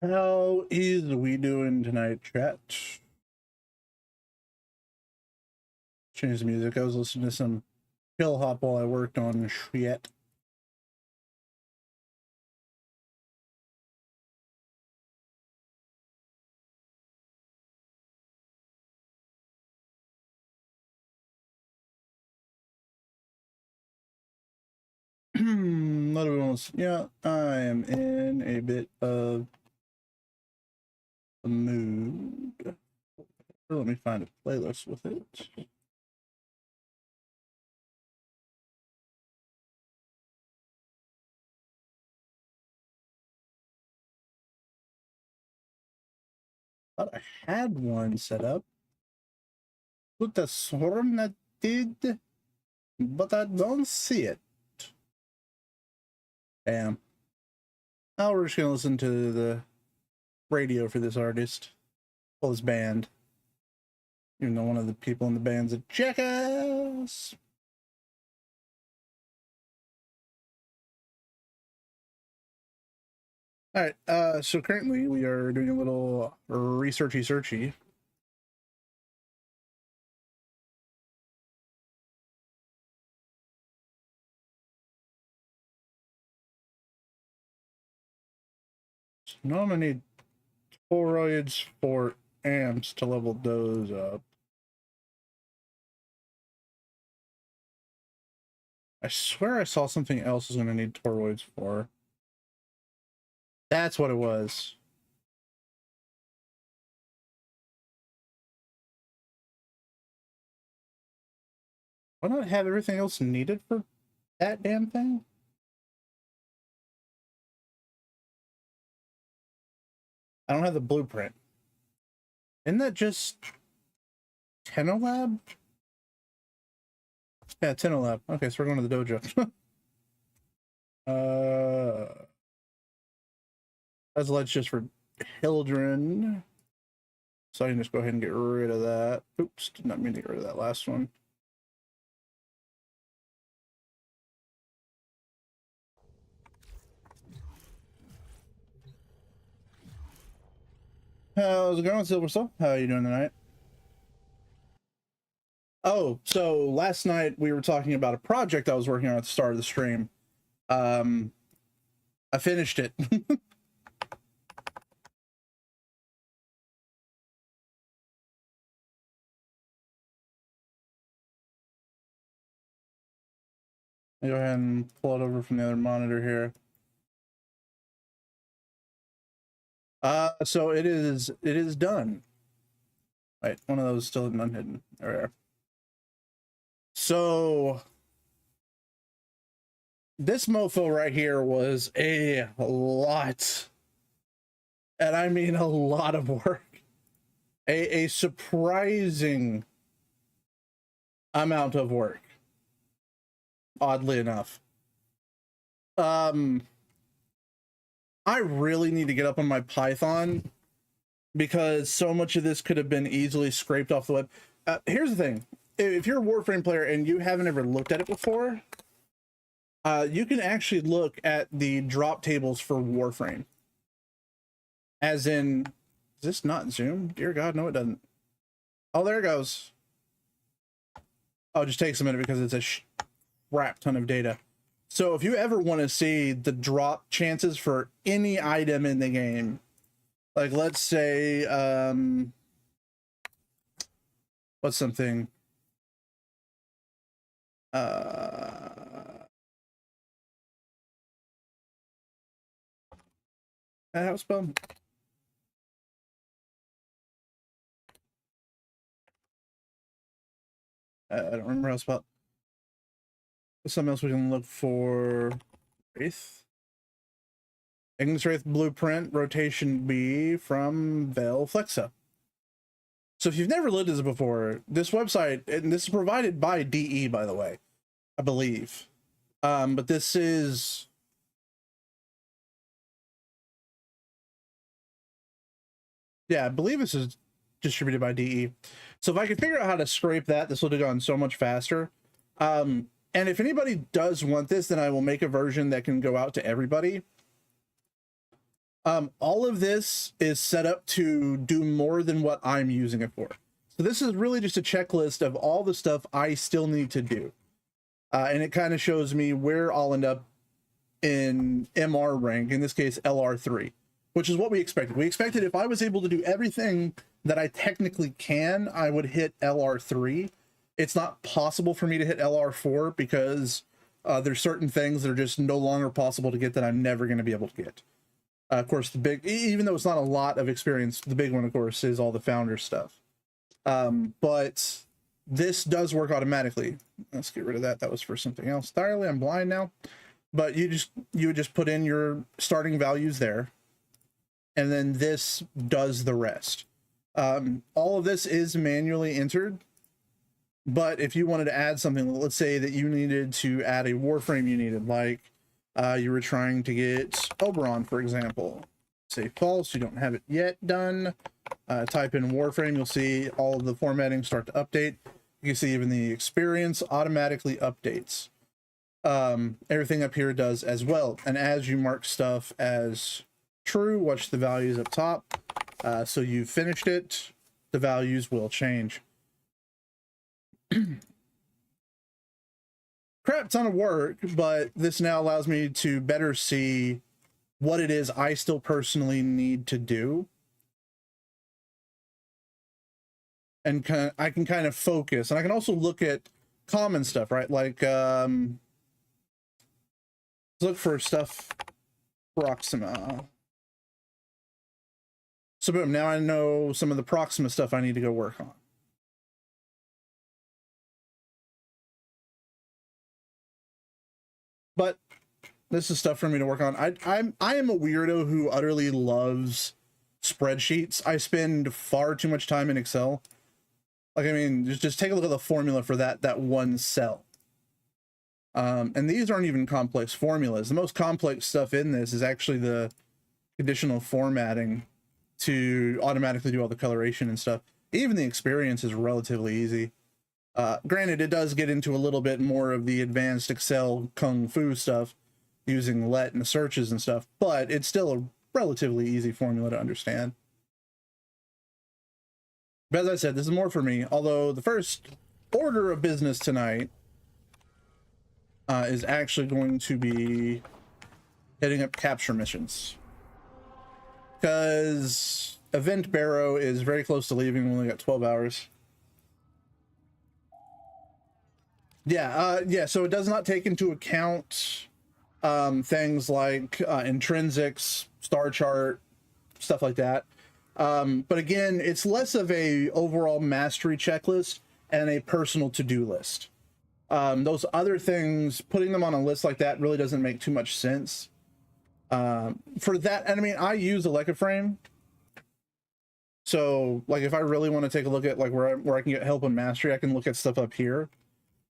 How is we doing tonight, chat? Change the music. I was listening to some chill hop while I worked on shit. Not everyone else. Yeah, I am in a bit of a mood. Let me find a playlist with it. Thought I had one set up. Could have sworn I did, but I don't see it. Damn. Now we're just gonna listen to the radio for this artist. Well, this band. Even though one of the people in the band's a jackass. All right, so currently we are doing a little researchy. So now I'm gonna need toroids for amps to level those up. I swear I saw something else is gonna need toroids for. That's what it was. Why not have everything else needed for that damn thing? I don't have the blueprint. Isn't that just Tenno Lab? Yeah, Tenno Lab. Okay, so we're going to the dojo. That's just for children. So I can just go ahead and get rid of that. Oops, did not mean to get rid of that last one. How's it going, Silver Soul? How are you doing tonight? Oh, so last night we were talking about a project I was working on at the start of the stream. I finished it. Go ahead and pull it over from the other monitor here. So it is done. Right, one of those still unhidden. There. So this mofo right here was a lot, and I mean a lot of work. A surprising amount of work, oddly enough. I really need to get up on my Python because so much of this could have been easily scraped off the web. Here's the thing. If you're a Warframe player and you haven't ever looked at it before, you can actually look at the drop tables for Warframe. As in, is this not Zoom? Dear God, no, it doesn't. Oh, there it goes. Oh, it just takes a minute because it's a crap ton of data. So if you ever want to see the drop chances for any item in the game, like let's say, what's something? How spelled? I don't remember how it's spelled. Something else we can look for. Wraith. Ignis Wraith Blueprint, Rotation B from Veil Flexa. So if you've never looked at this before, this website, and this is provided by DE, by the way, I believe. But this is... Yeah, I believe this is distributed by DE. So if I could figure out how to scrape that, this would have gone so much faster. And if anybody does want this, then I will make a version that can go out to everybody. All of this is set up to do more than what I'm using it for. So this is really just a checklist of all the stuff I still need to do. And it kind of shows me where I'll end up in MR rank, in this case LR3, which is what we expected. We expected if I was able to do everything that I technically can, I would hit LR3. It's not possible for me to hit LR4 because there's certain things that are just no longer possible to get that I'm never going to be able to get. Of course, the big, even though it's not a lot of experience, the big one, of course, is all the founder stuff. But this does work automatically. Let's get rid of that. That was for something else entirely. I'm blind now. But you would just put in your starting values there, and then this does the rest. All of this is manually entered, but if you wanted to add something, let's say that you needed to add a Warframe you needed, like you were trying to get Oberon, for example. Say false, you don't have it yet done. Type in Warframe, you'll see all of the formatting start to update. You can see even the experience automatically updates. Everything up here does as well. And as you mark stuff as true, watch the values up top. So you've finished it, the values will change. Crap ton of work, but this now allows me to better see what it is I still personally need to do. And I can kind of focus, and I can also look at common stuff, right? Like, look for stuff Proxima. So boom, now I know some of the Proxima stuff I need to go work on. But this is stuff for me to work on. I am a weirdo who utterly loves spreadsheets. I spend far too much time in Excel. Like, I mean, just take a look at the formula for that one cell. And these aren't even complex formulas. The most complex stuff in this is actually the conditional formatting to automatically do all the coloration and stuff. Even the experience is relatively easy. Granted, it does get into a little bit more of the advanced Excel kung fu stuff using let and searches and stuff, but it's still a relatively easy formula to understand. But as I said, this is more for me, although the first order of business tonight is actually going to be hitting up capture missions. Because Event Barrow is very close to leaving. We only got 12 hours. Yeah, so it does not take into account things like intrinsics, star chart, stuff like that. But again, it's less of a overall mastery checklist and a personal to-do list. Those other things, putting them on a list like that really doesn't make too much sense. For that, and I mean, I use a Frame. So like if I really want to take a look at like where I can get help in mastery, I can look at stuff up here.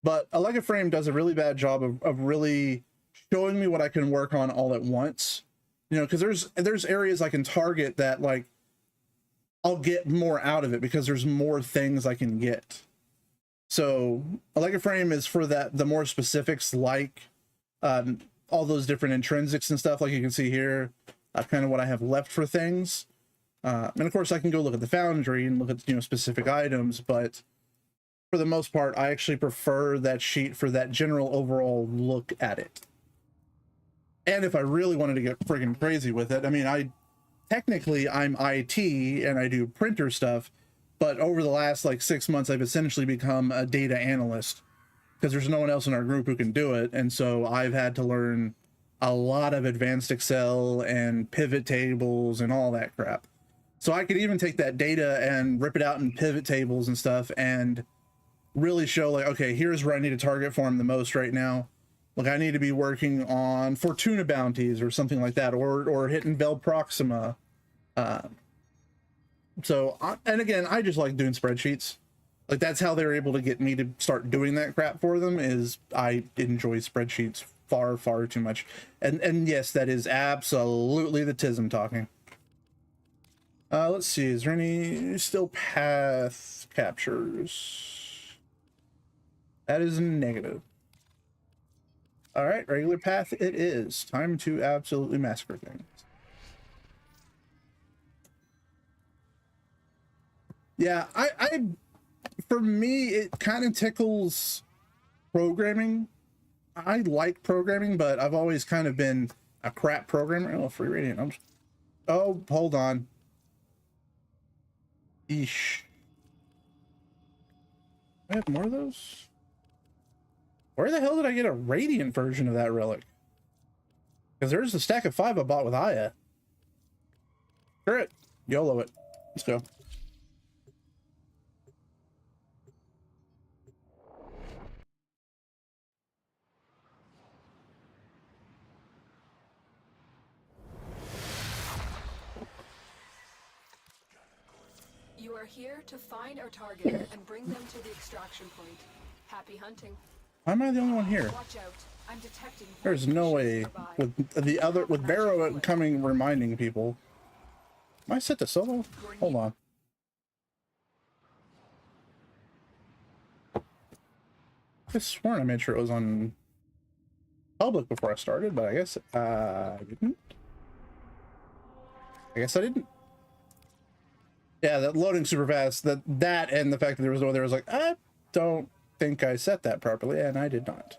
But a Frame does a really bad job of really showing me what I can work on all at once. You know, because there's areas I can target that like I'll get more out of it because there's more things I can get. So a Frame is for the more specifics, like all those different intrinsics and stuff, like you can see here, kind of what I have left for things. And of course I can go look at the foundry and look at, you know, specific items, but for the most part, I actually prefer that sheet for that general overall look at it. And if I really wanted to get friggin' crazy with it, I mean, technically I'm IT and I do printer stuff, but over the last like 6 months, I've essentially become a data analyst because there's no one else in our group who can do it. And so I've had to learn a lot of advanced Excel and pivot tables and all that crap. So I could even take that data and rip it out in pivot tables and stuff and really show like, okay, here's where I need to target farm the most right now. Like I need to be working on Fortuna bounties or something like that, or hitting Bell Proxima. So, and again, I just like doing spreadsheets. Like that's how they're able to get me to start doing that crap for them, is I enjoy spreadsheets far, far too much. And yes, that is absolutely the TISM talking. Let's see, is there any still path captures? That is negative. All right, regular path it is. Time to absolutely massacre things. Yeah, I for me, it kind of tickles programming. I like programming, but I've always kind of been a crap programmer. Oh, free radiant. Oh, hold on. Eesh. I have more of those? Where the hell did I get a radiant version of that relic? Because there's a stack of 5 I bought with Aya. Screw it. YOLO it. Let's go. You are here to find our target and bring them to the extraction point. Happy hunting. Why am I the only one here? Watch out. I'm detecting. There's no way with Barrow coming reminding people. Am I set to solo? Hold on. I sworn I made sure it was on public before I started, but I guess I didn't. Yeah, that loading super fast. That and the fact that there was no there was like, I don't think I set that properly, and I did not.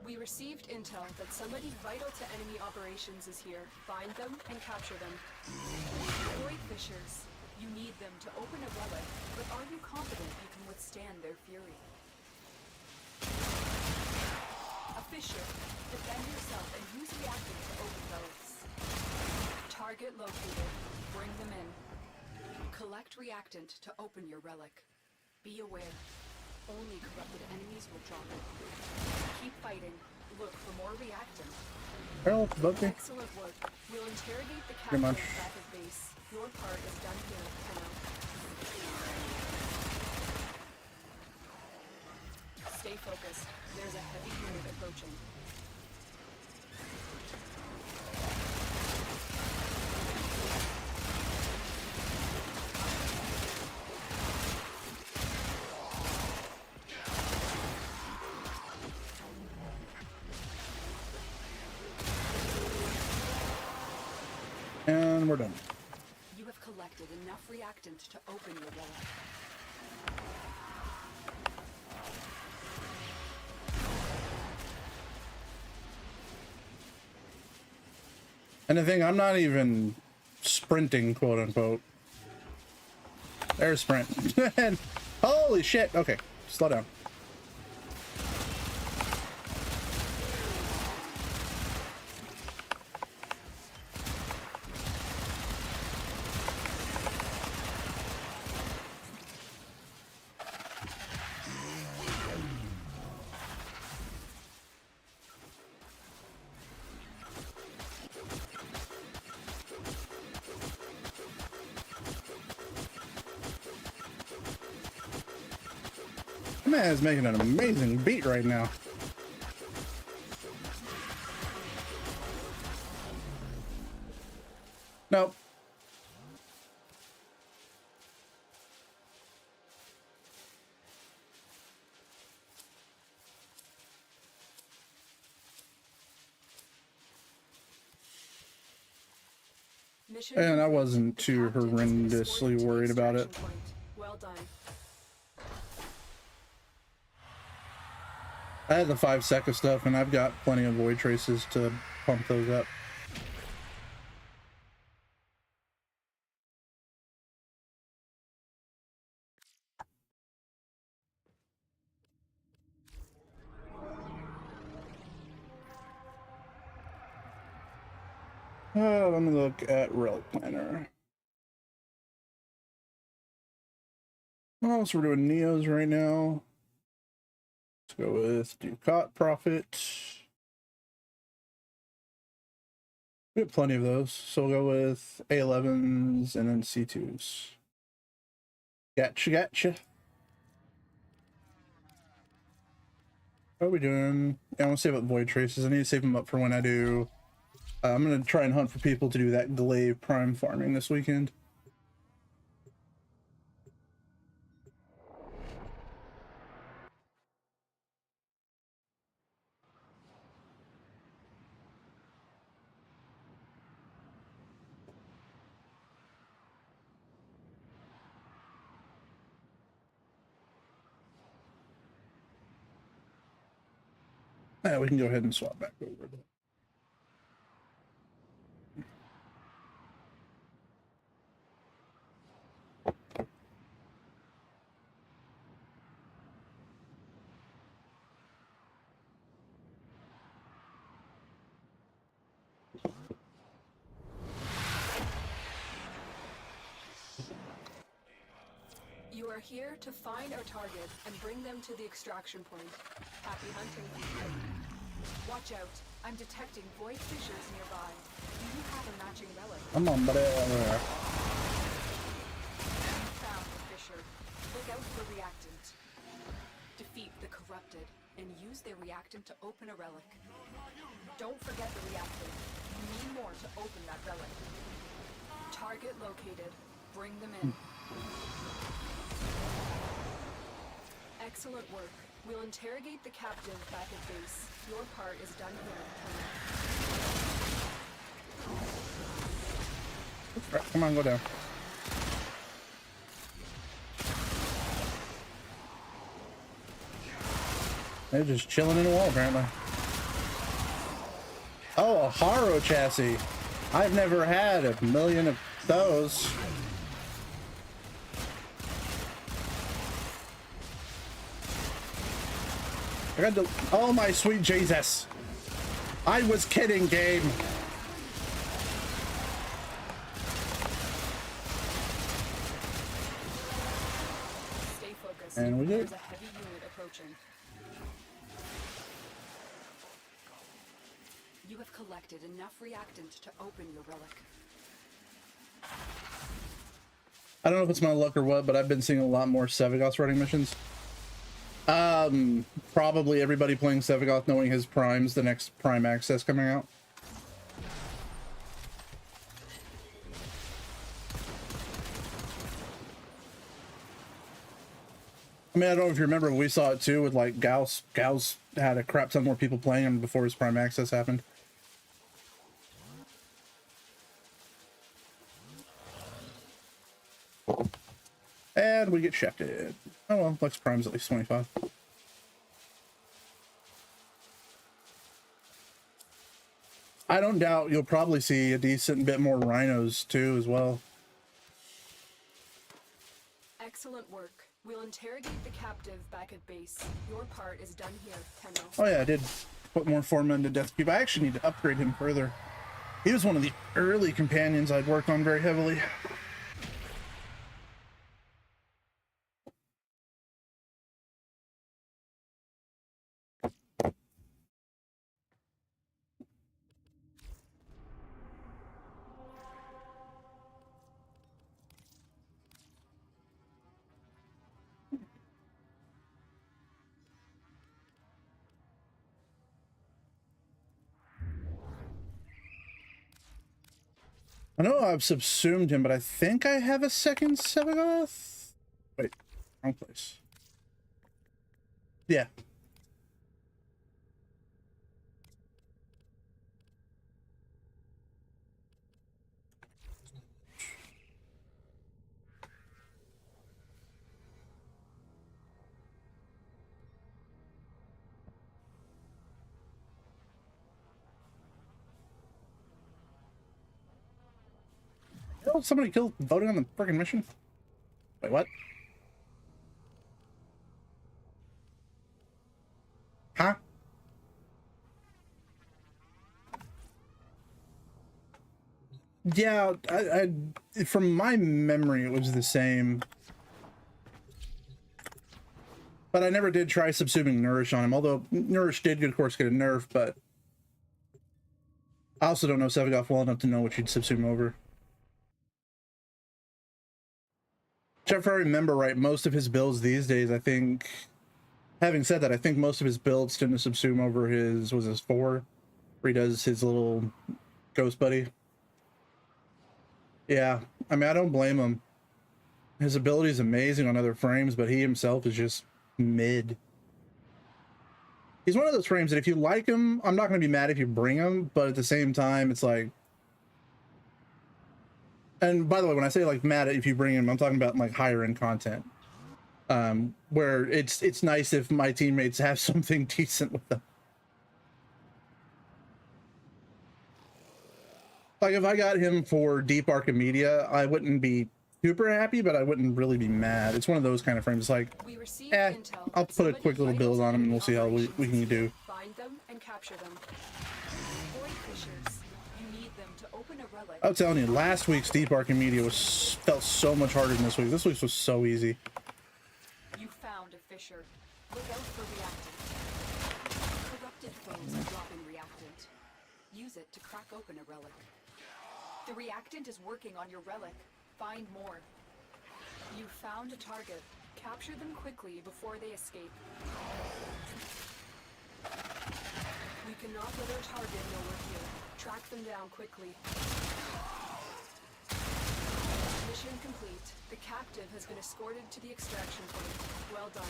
We received intel that somebody vital to enemy operations is here. Find them and capture them. Avoid fissures. You need them to open a relic, but are you confident you can withstand their fury? A fissure. Defend yourself and use reactant to open relics. Target located. Bring them in. Collect reactant to open your relic. Be aware. Only corrupted enemies will drop it. Keep fighting. Look for more reactant. Harold, above me. Excellent work. We'll interrogate the captain back at base. Your part is done here, Tenno. Stay focused. There's a heavy unit approaching. And we're done. You have collected enough reactant to open your relic. And the thing, I'm not even sprinting, quote unquote. There's sprint. And holy shit. Okay, slow down. Man is making an amazing beat right now. Nope. And I wasn't too horrendously worried about it. Well done. I had the 5 sec of stuff, and I've got plenty of void traces to pump those up. Let me look at Relic Planner. Oh, so we're doing Neos right now. Let's go with Ducat Prophet. We have plenty of those, so we'll go with A11s and then C2s. Gotcha. What are we doing? Yeah, I want to save up Void Traces. I need to save them up for when I do. I'm going to try and hunt for people to do that Glaive Prime farming this weekend. Yeah, we can go ahead and swap back over. You are here to find our target and bring them to the extraction point. Happy hunting. Watch out. I'm detecting void fissures nearby. Do you have a matching relic? Come on, buddy. You found the fissure. Look out for reactant. Defeat the corrupted and use their reactant to open a relic. Don't forget the reactant. You need more to open that relic. Target located. Bring them in. Excellent work. We'll interrogate the captive back at base. Your part is done here. Come on, go down. They're just chilling in a wall, apparently. Oh, a Haro chassis. I've never had a million of those. I got to. Oh my sweet Jesus! I was kidding, game. Stay focused. And we did. There's a heavy unit approaching. You have collected enough reactant to open your relic. I don't know if it's my luck or what, but I've been seeing a lot more Sevagoth running missions. Probably everybody playing Sevagoth knowing his prime's the next prime access coming out. I mean, I don't know if you remember, we saw it too with like Gauss. Gauss had a crap ton more people playing him before his prime access happened. And we get shafted. Oh well, Lex Prime's at least 25. I don't doubt you'll probably see a decent bit more rhinos too as well. Excellent work. We'll interrogate the captive back at base. Your part is done here, Tenno. Oh yeah, I did put more foremen to Death Cube. I actually need to upgrade him further. He was one of the early companions I'd worked on very heavily. I know I've subsumed him, but I think I have a second Sevagoth. Wait, wrong place. Yeah. Oh, somebody killed voting on the freaking mission. Wait, what? Huh? Yeah, I from my memory it was the same. But I never did try subsuming Nourish on him, although Nourish did, of course, get a nerf, but I also don't know Sevagoth well enough to know what you'd subsume over. If I remember right, most of his builds these days, I think, having said that, I think most of his builds tend to subsume over his, was his 4, where he does his little ghost buddy. Yeah, I mean, I don't blame him. His ability is amazing on other frames, but he himself is just mid. He's one of those frames that if you like him, I'm not going to be mad if you bring him, but at the same time, it's like, and by the way, when I say like mad if you bring him, I'm talking about like higher end content, where it's nice if my teammates have something decent with them. Like if I got him for Deep Archimedia, I wouldn't be super happy, but I wouldn't really be mad. It's one of those kind of frames. Like, We received intel I'll that put a somebody quick little vital build to on him and enemy we'll see how we operations can is do. here. Find them and capture them. Void fissures. You need them to open a relic. I'm telling you, last week's Deep Archimedia felt so much harder than this week. This week's was so easy. You found a fissure. Look out for reactant. Corrupted foes are dropping reactant. Use it to crack open a relic. The reactant is working on your relic. Find more. You found a target. Capture them quickly before they escape. We cannot let our target know we're here. Track them down quickly. Mission complete. The captive has been escorted to the extraction point. Well done.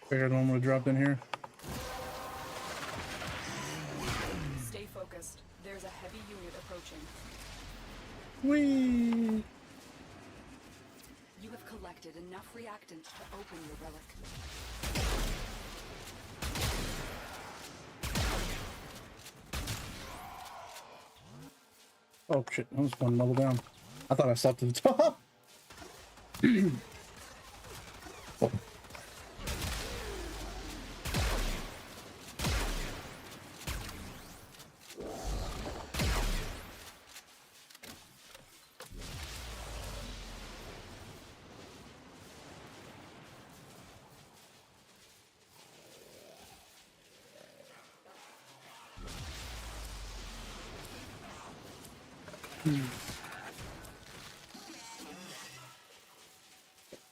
Figured one would have dropped in here. Stay focused. There's a heavy unit approaching. Whee! You have collected enough reactant to open your relic. Oh shit, that was one level down. I thought I stopped at the top. Oh.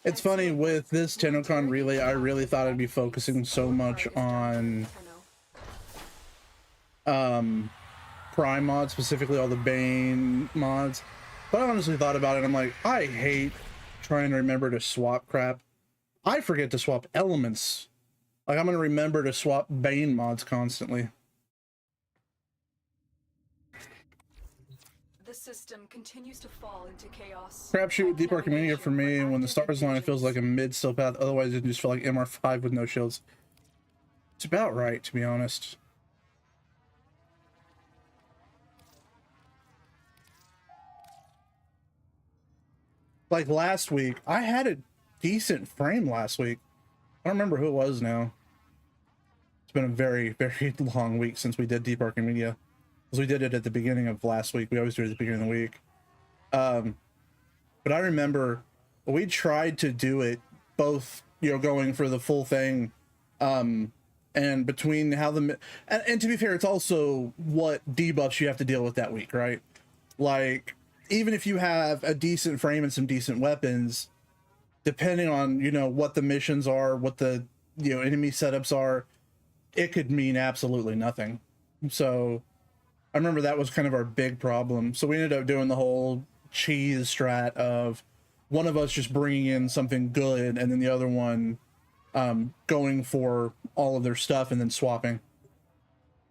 It's funny with this TennoCon relay, I really thought I'd be focusing so much on Prime mods, specifically all the Bane mods. But I honestly thought about it, I'm like, I hate trying to remember to swap crap. I forget to swap elements. Like I'm gonna remember to swap Bane mods constantly. The system continues to fall into chaos. Crapshoot with Deep Archimedia for me, when the stars line, it feels like a mid-still path. Otherwise, it just felt like MR5 with no shields. It's about right, to be honest. Like last week, I had a decent frame last week. I don't remember who it was now. It's been a very, very long week since we did Deep Archimedia. Because we did it at the beginning of last week. We always do it at the beginning of the week. But I remember we tried to do it both, you know, going for the full thing. And between how and to be fair, it's also what debuffs you have to deal with that week, right? Like, even if you have a decent frame and some decent weapons, depending on, you know, what the missions are, what the, you know, enemy setups are, it could mean absolutely nothing. So I remember that was kind of our big problem. So we ended up doing the whole cheese strat of one of us just bringing in something good and then the other one going for all of their stuff and then swapping.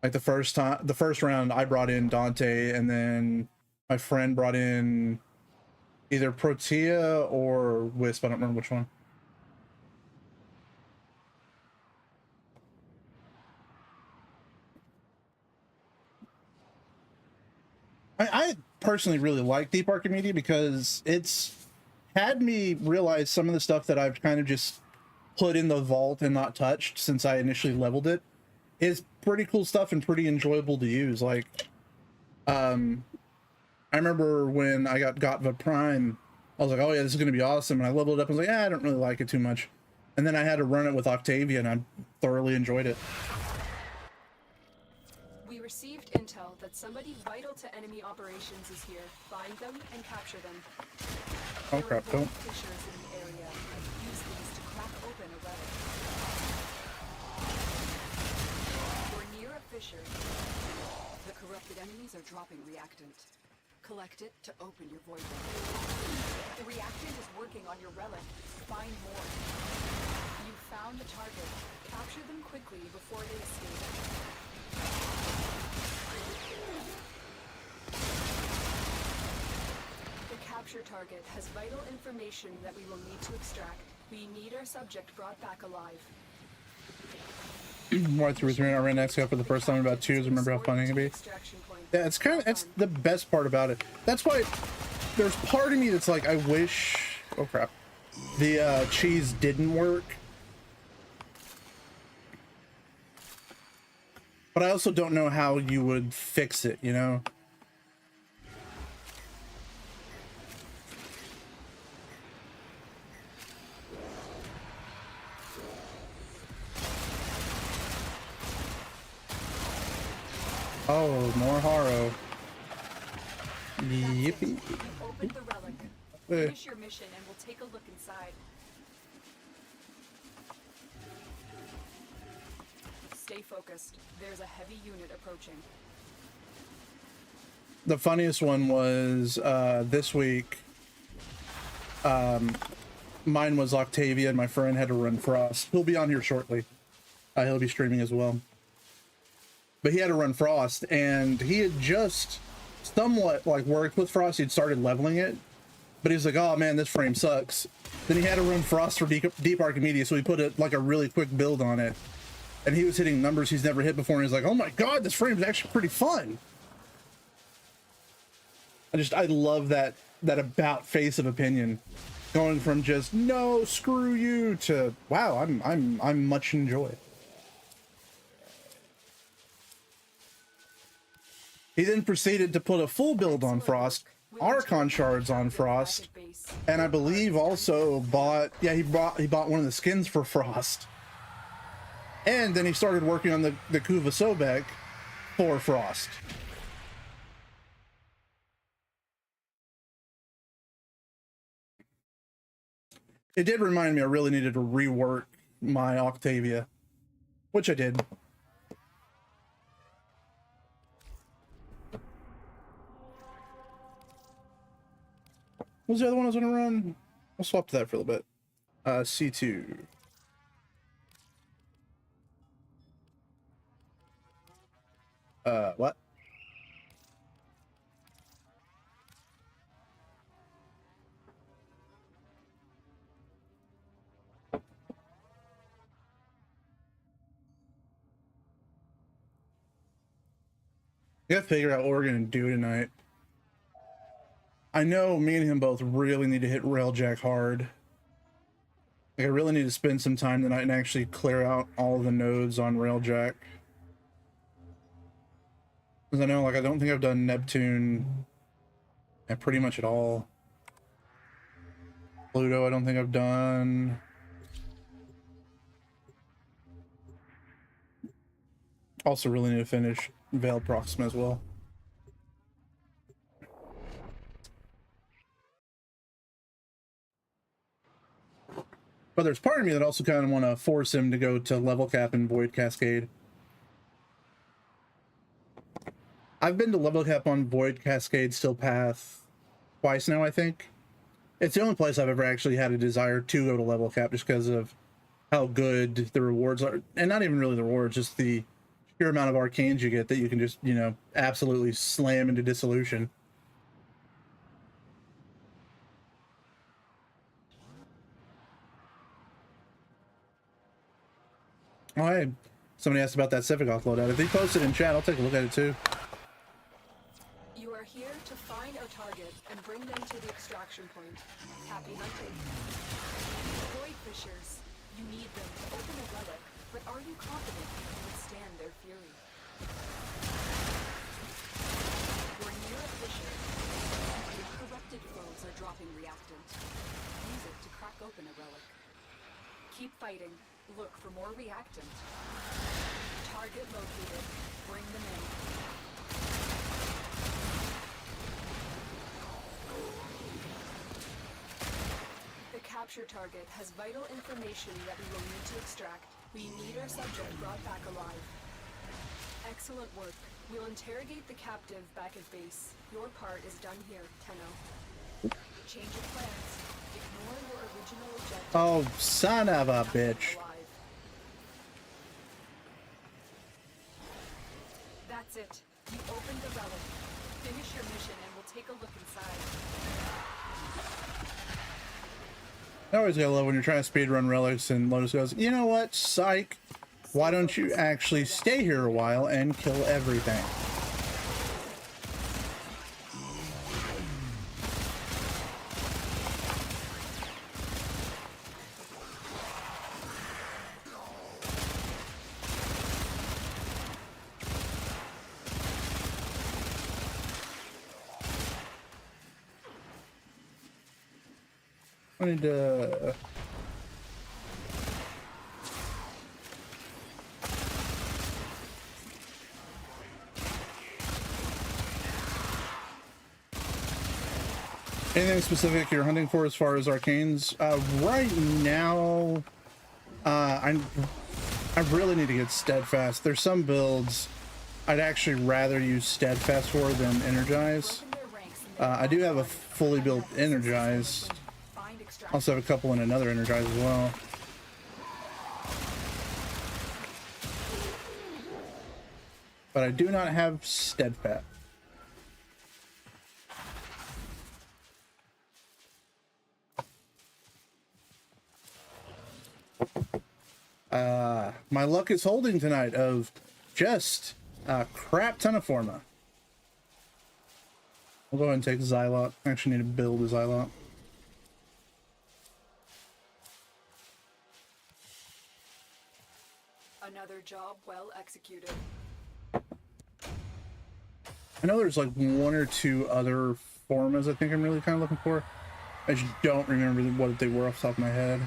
Like the first round I brought in Dante, and then my friend brought in either Protea or Wisp. I don't remember which one. I personally really like Deep Archimedia because it's had me realize some of the stuff that I've kind of just put in the vault and not touched since I initially leveled it is pretty cool stuff and pretty enjoyable to use. Like, I remember when I got Gotva Prime, I was like, oh yeah, this is going to be awesome. And I leveled it up and was like, yeah, I don't really like it too much. And then I had to run it with Octavia and I thoroughly enjoyed it. We received intel that somebody vital to enemy operations is here. Find them and capture them. Oh crap, don't. Fissures in the area. Use these to crack open a relic. We're near a fissure. The corrupted enemies are are dropping reactant. Collect it to open your void ring. The reactant is working on your relic. Find more. You found the target. Capture them quickly before they escape. The capture target has vital information that we will need to extract. We need our subject brought back alive. More through 3 I ran Exo for the first time in about 2 years. Remember how funny it can be? Yeah, it's kind of, it's the best part about it. That's why there's part of me that's like, I wish, oh crap, the cheese didn't work. But I also don't know how you would fix it, you know? Oh, more Haro. Yippee. Open the relic. Finish your mission and we'll take a look inside. Stay focused. There's a heavy unit approaching. The funniest one was this week. Mine was Octavia and my friend had to run Frost. He'll be on here shortly. He'll be streaming as well. But he had to run Frost, and he had just somewhat like worked with Frost. He'd started leveling it, but he's like, "Oh man, this frame sucks." Then he had to run Frost for Deep Archimedes, so he put a really quick build on it, and he was hitting numbers he's never hit before. And he's like, "Oh my god, this frame's actually pretty fun." I love that about face of opinion, going from just no screw you to wow, I'm much enjoy. He then proceeded to put a full build on Frost, Archon shards on Frost, and I believe also bought, yeah, he bought one of the skins for Frost. And then he started working on the Kuva Sobek for Frost. It did remind me I really needed to rework my Octavia, which I did. What was the other one I was gonna run? I'll swap to that for a little bit. C2. What? I gotta figure out what we're gonna do tonight. I know me and him both really need to hit Railjack hard. Like, I really need to spend some time tonight and actually clear out all of the nodes on Railjack. Because I know, like, I don't think I've done Neptune pretty much at all. Pluto, I don't think I've done. Also really need to finish Veiled Proxima as well. But there's part of me that also kind of want to force him to go to level cap and Void Cascade. I've been to level cap on Void Cascade Still Path twice now, I think. It's the only place I've ever actually had a desire to go to level cap just because of how good the rewards are. And not even really the rewards, just the sheer amount of arcanes you get that you can just, you know, absolutely slam into dissolution. Oh, hey, somebody asked about that Civigoth loadout. If they posted in chat, I'll take a look at it too. You are here to find a target and bring them to the extraction point. Happy hunting. Void Fishers, you need them to open a relic, but are you confident you can withstand their fury? You're near a fissure. Your corrupted foes are dropping reactant. Use it to crack open a relic. Keep fighting. Look for more reactant. Target located. Bring them in. The capture target has vital information that we will need to extract. We need our subject brought back alive. Excellent work. We'll interrogate the captive back at base. Your part is done here, Tenno. Change your plans. Ignore your original objective. Oh, son of a bitch. Alive. That's it. You opened the relic. Finish your mission and we'll take a look inside. I always gotta love when you're trying to speedrun relics and Lotus goes, you know what, psych, why don't you actually stay here a while and kill everything? I need to... Anything specific you're hunting for as far as arcanes? Right now, I really need to get steadfast. There's some builds I'd actually rather use steadfast for than energize. I do have a fully built energize. Also have a couple in another energize as well. But I do not have steadfast. My luck is holding tonight of just a crap ton of forma. I'll go ahead and take Xylot. I actually need to build a Xylot. Another job well executed. I know there's like one or two other formas I think I'm really kind of looking for. I just don't remember what they were off the top of my head.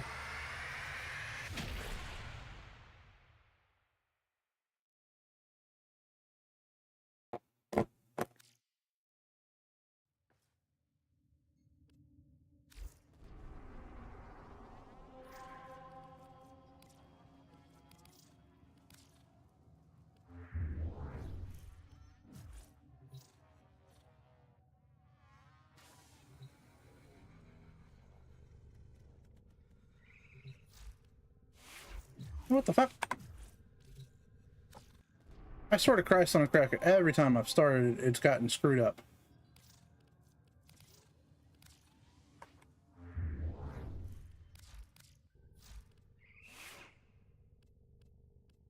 What the fuck? I swear to Christ on a cracker, every time I've started, it's gotten screwed up.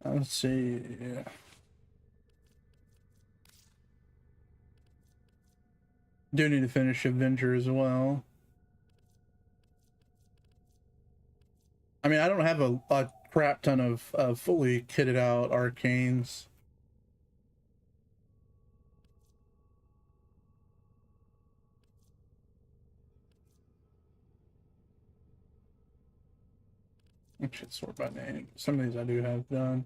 Let's see. Yeah. Do need to finish Avenger as well. I mean, I don't have a crap ton of fully kitted out arcanes. I should sort by name. Some of these I do have done.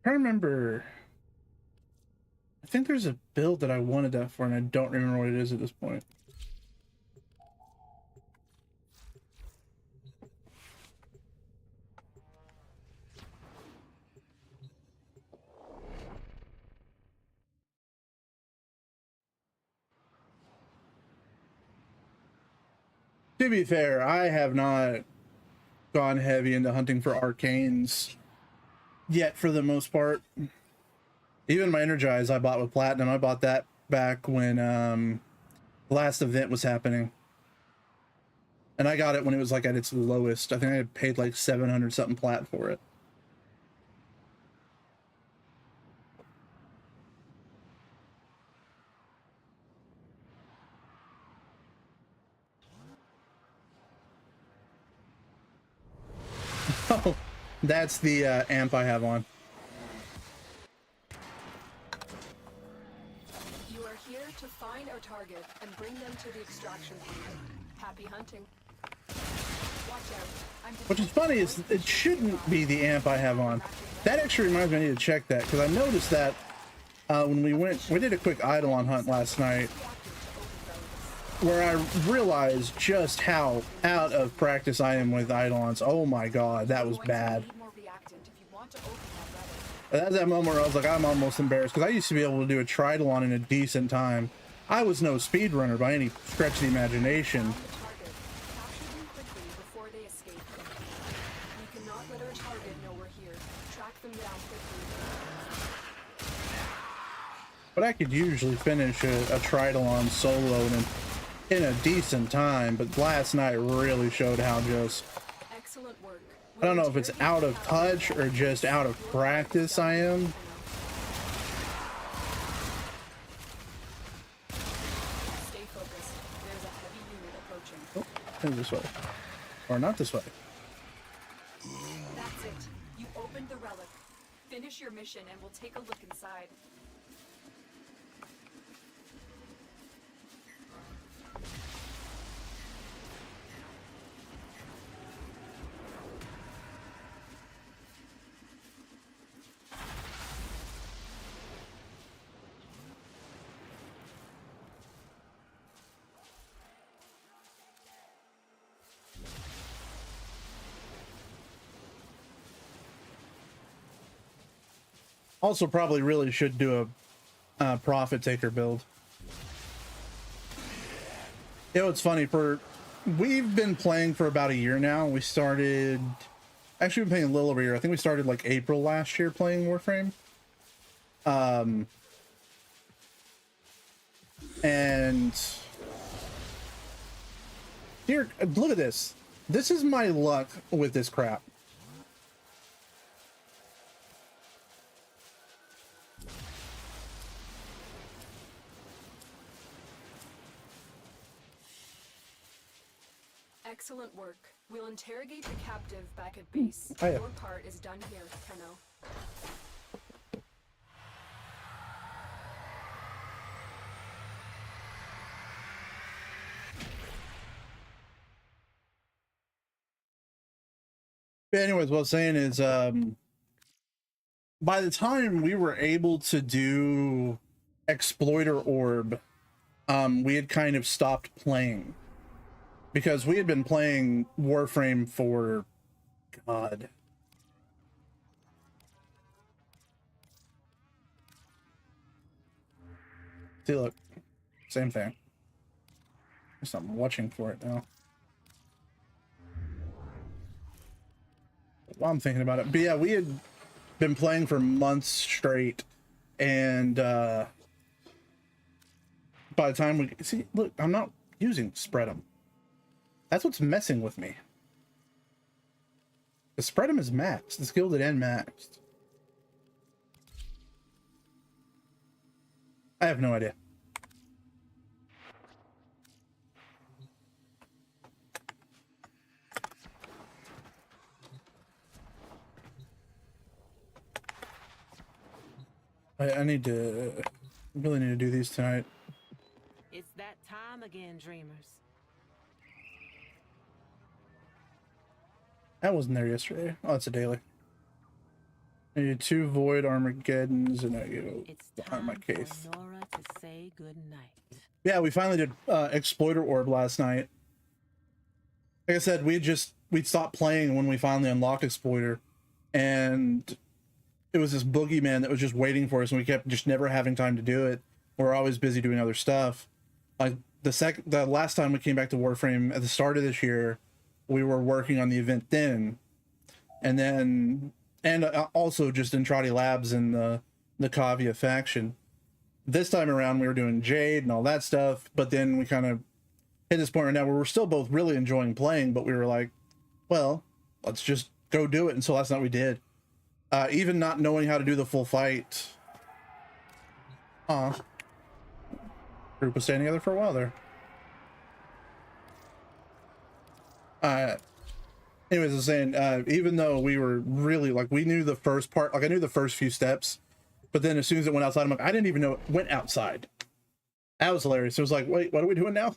I remember. I think there's a build that I wanted that for, and I don't remember what it is at this point. To be fair, I have not gone heavy into hunting for arcanes yet for the most part. Even my Energize I bought with Platinum, I bought that back when the last event was happening. And I got it when it was like at its lowest. I think I had paid like 700 something plat for it. Oh, that's the amp I have on. You are here to find our target and bring them to the extraction point. Happy hunting. Watch out. Which is funny is it shouldn't be the amp I have on. That actually reminds me I need to check that because I noticed that when we did a quick Eidolon hunt last night. where I realized just how out of practice I am with Eidolons. Oh my god, that was bad. That's that moment where I was like, I'm almost embarrassed, because I used to be able to do a Tridolon in a decent time. I was no speedrunner by any stretch of the imagination. But I could usually finish a Tridolon solo in a decent time, but last night really showed how just... Excellent work. I don't know if it's out of touch or just out of practice I am. Stay focused. There's a heavy unit approaching. Oh, this way. Or not this way. That's it. You opened the relic. Finish your mission and we'll take a look inside. Also, probably really should do a profit taker build. You know, it's funny, we've been playing for about a year now. We started, actually we've been playing a little over a year. I think we started like April last year playing Warframe. And here, look at this. This is my luck with this crap. Excellent work. We'll interrogate the captive back at base. Oh, yeah. Your part is done here, Tenno. But anyways, what I was saying is, by the time we were able to do Exploiter Orb, we had kind of stopped playing. Because we had been playing Warframe for, God. See, look, same thing. Just I'm watching for it now. While I'm thinking about it, but yeah, we had been playing for months straight, and by the time we see, look, I'm not using spread 'em. That's what's messing with me. The spread 'em is maxed. The skilled and maxed. I have no idea. I need to, really need to do these tonight. It's that time again, dreamers. That wasn't there yesterday. Oh, it's a daily. I need 2 Void Armageddons, and I go behind my case. For Nora to say goodnight. Yeah, we finally did Exploiter Orb last night. Like I said, we'd stopped playing when we finally unlocked Exploiter, and it was this boogeyman that was just waiting for us, and we kept just never having time to do it. We're always busy doing other stuff. Like the last time we came back to Warframe at the start of this year, we were working on the event then, and also just in Trotty Labs and the Kavia faction. This time around, we were doing Jade and all that stuff, but then we kind of hit this point right now where we're still both really enjoying playing, but we were like, well, let's just go do it. And so last night we did. Even not knowing how to do the full fight. Group was staying together for a while there. Anyways, I was saying, even though we were really, like, we knew the first part, like, I knew the first few steps, but then as soon as it went outside, I'm like, I didn't even know it went outside. That was hilarious. It was like, wait, what are we doing now?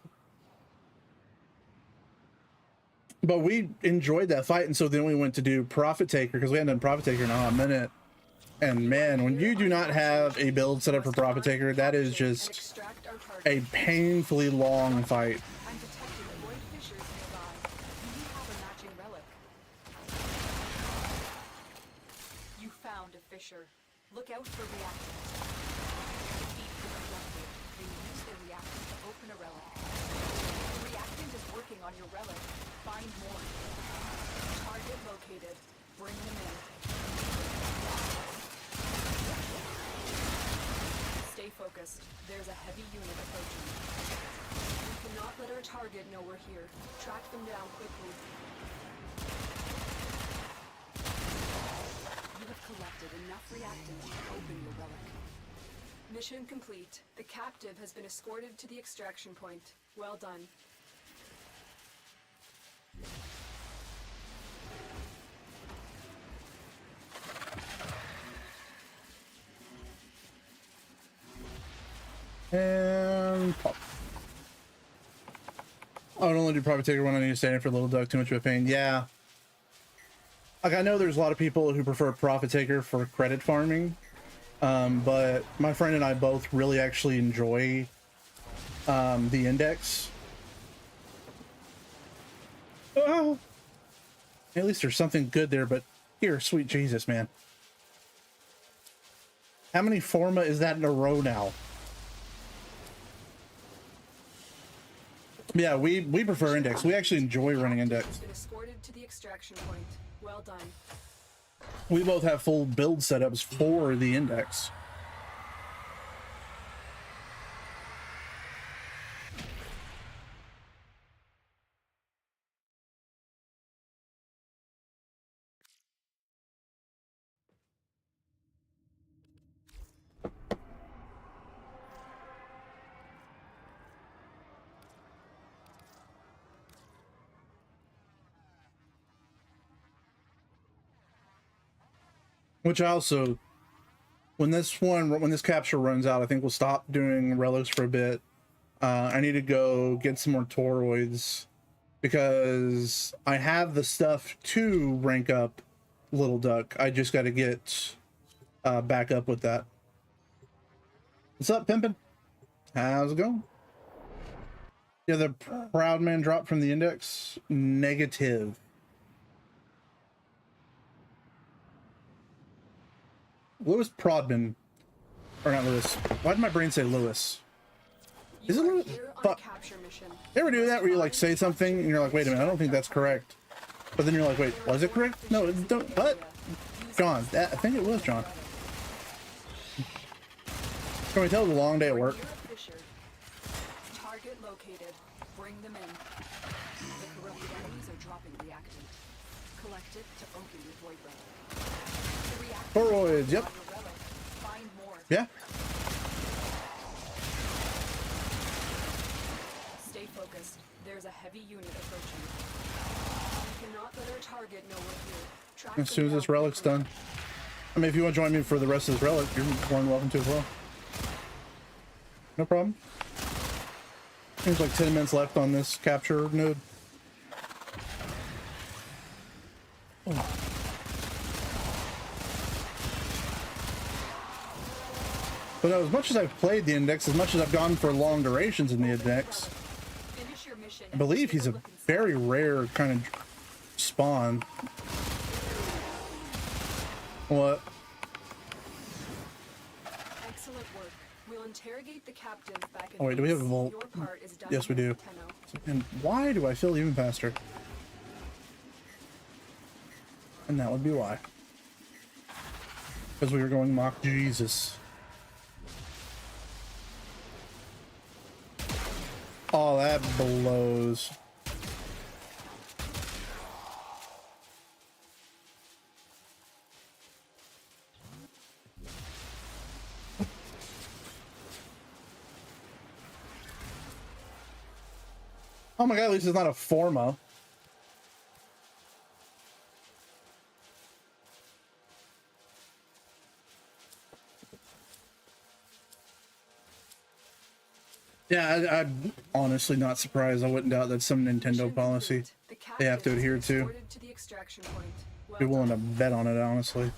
But we enjoyed that fight, and so then we went to do Profit Taker, because we hadn't done Profit Taker in a minute. And man, when you do not have a build set up for Profit Taker, that is just a painfully long fight. I'm detecting void fissures nearby. Do you have a matching relic? You found a fissure. Look out for reactants. Defeat the objective. Then use the reactant to open a relic. The reactant is working on your relic. Find more. Target located. Bring them in. Stay focused. There's a heavy unit approaching. We cannot let our target know we're here. Track them down quickly. You have collected enough reactants to open your relic. Mission complete. The captive has been escorted to the extraction point. Well done. And pop. I would only do Profit Taker when I need to stand in for Little Duck. Too much of a pain. Yeah. Like, I know there's a lot of people who prefer Profit Taker for credit farming. But my friend and I both really actually enjoy the index. Oh, at least there's something good there, but here, sweet Jesus, man. How many Forma is that in a row now? Yeah, we prefer index. We actually enjoy running index. Been escorted to the extraction point. Well done. We both have full build setups for the index. Which I also, when this capture runs out, I think we'll stop doing relics for a bit. I need to go get some more toroids because I have the stuff to rank up Little Duck. I just got to get back up with that. What's up, pimpin'? How's it going? Yeah, the Proud Man dropped from the index. Negative. Lewis Prodman, or not Lewis. Why did my brain say Lewis? Is it Lewis? Fuck. You ever do that where you like say something and you're like, wait a minute, I don't think that's correct. But then you're like, wait, was it correct? No, don't. What? John. I think it was John. Can we tell it was a long day at work? Target located. Bring them in. The corrupted enemies are dropping reactant. Collect it to open your void relic. Toroids, yep. Find more. Yeah. Stay focused. There's a heavy unit approaching. We cannot let our target know we're here. Track As soon as this relic's done. I mean, if you want to join me for the rest of this relic, you're more than welcome to as well. No problem. There's like 10 minutes left on this capture node. Oh. But no, as much as I've played the index, as much as I've gone for long durations in the index, I believe he's a very rare kind of spawn. What? Excellent work. We'll interrogate the captive back in Oh wait, do we have a vault? Your part is done Yes, we here, do. Tenno. And why do I feel even faster? And that would be why. Because we were going mock Jesus. Oh, that blows. Oh my god, at least it's not a Forma. Yeah, I'm honestly not surprised. I wouldn't doubt that's some Nintendo policy they have to adhere to. Be willing to bet on it, honestly.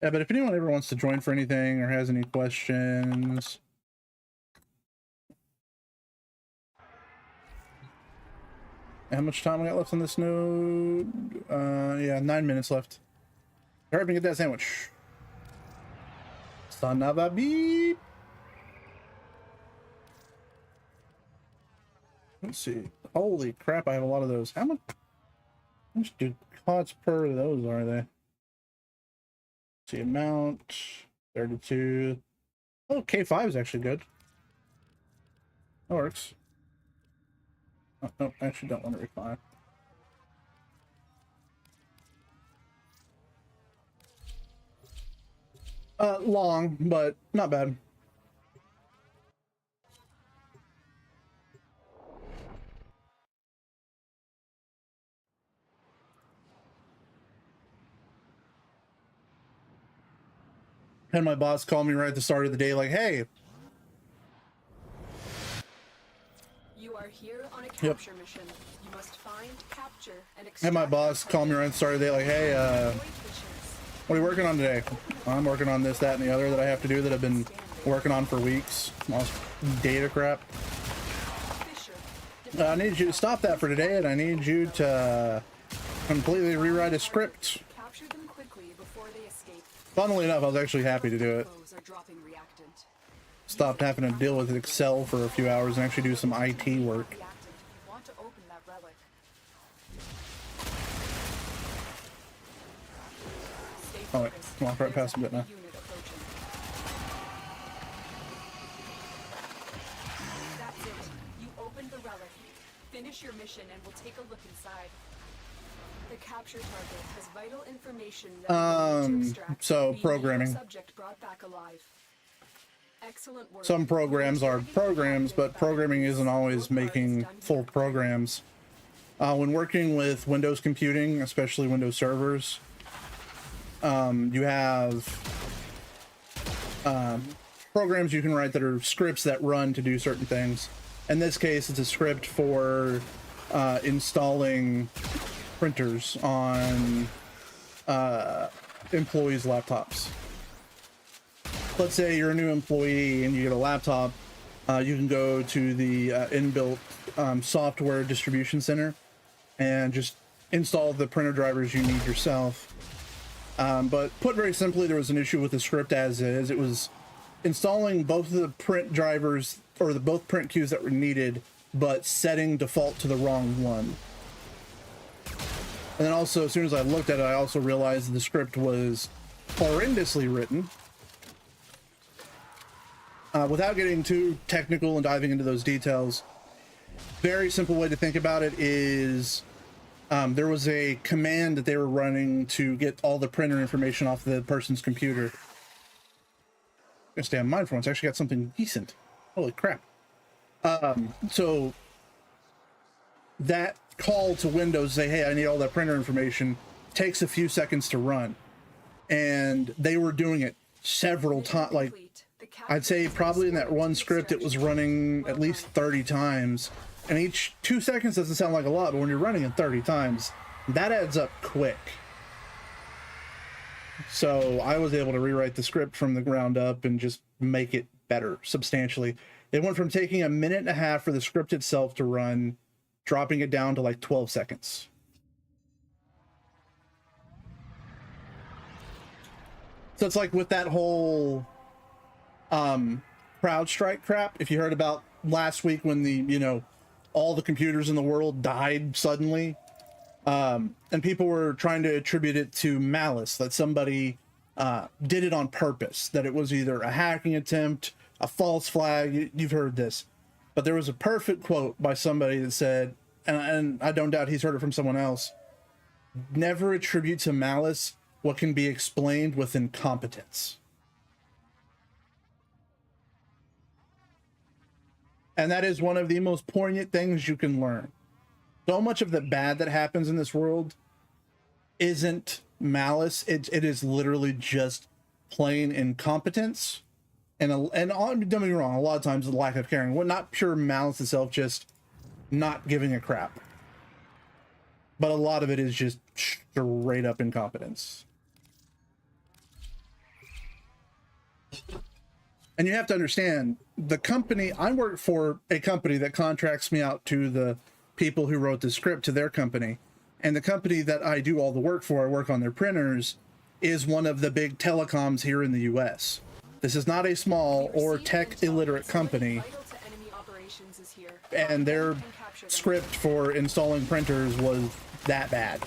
Yeah, but if anyone ever wants to join for anything or has any questions. How much time we got left on this node? Yeah, 9 minutes left. Hurry up and get that sandwich. Son of a beep. Let's see. Holy crap, I have a lot of those. How much do costs per those are they? Let's see, amount 32. Oh, K5 is actually good. That works. Oh, no, I actually don't want to refine. Long, but not bad. Had my boss call me right at the start of the day, like, hey. You are here on a capture mission. You must find, capture, and extract. Had my boss call me right at the start of the day, like, hey, what are you working on today? I'm working on this, that, and the other that I have to do that I've been working on for weeks. All this data crap. I need you to stop that for today, and I need you to completely rewrite a script. Capture them quickly before they escape. Funnily enough, I was actually happy to do it. Foes are dropping reactant. Stopped having to deal with Excel for a few hours and actually do some IT work. Reactant. You want to open that relic. Stay Oh, wait. focused. Walk right past him, There's didn't I? a unit approaching. That's it. You opened the relic. Finish your mission and we'll take a look inside. The capture target has vital information that we need to extract. So The programming. subject brought back alive. Excellent work. Some programs are programs, but programming isn't always making full programs. When working with Windows computing, especially Windows servers, you have programs you can write that are scripts that run to do certain things. In this case, it's a script for installing printers on employees' laptops. Let's say you're a new employee and you get a laptop, you can go to the inbuilt software distribution center and just install the printer drivers you need yourself. But put very simply, there was an issue with the script as is. It was installing both of the print drivers, or both print queues that were needed, but setting default to the wrong one. And then also, as soon as I looked at it, I also realized the script was horrendously written. Without getting too technical and diving into those details, very simple way to think about it is there was a command that they were running to get all the printer information off the person's computer. I'm gonna stay on mine for once. I actually got something decent. Holy crap. So that call to Windows, say, hey, I need all that printer information, takes a few seconds to run. And they were doing it several times. Like, I'd say probably in that one script, it was running at least 30 times. And each 2 seconds doesn't sound like a lot, but when you're running it 30 times, that adds up quick. So I was able to rewrite the script from the ground up and just make it better substantially. It went from taking a minute and a half for the script itself to run, dropping it down to like 12 seconds. So it's like with that whole CrowdStrike crap, if you heard about last week when the, all the computers in the world died suddenly, and people were trying to attribute it to malice, that somebody did it on purpose, that it was either a hacking attempt, a false flag. You've heard this, but there was a perfect quote by somebody that said, and I don't doubt he's heard it from someone else, never attribute to malice what can be explained with incompetence. And that is one of the most poignant things you can learn. So much of the bad that happens in this world isn't malice. It is literally just plain incompetence. And don't get me wrong, a lot of times the lack of caring. Well, not pure malice itself, just not giving a crap. But a lot of it is just straight up incompetence. And you have to understand, the company, I work for a company that contracts me out to the people who wrote the script to their company. And the company that I do all the work for, I work on their printers, is one of the big telecoms here in the US. This is not a small or tech illiterate company. And their script for installing printers was that bad.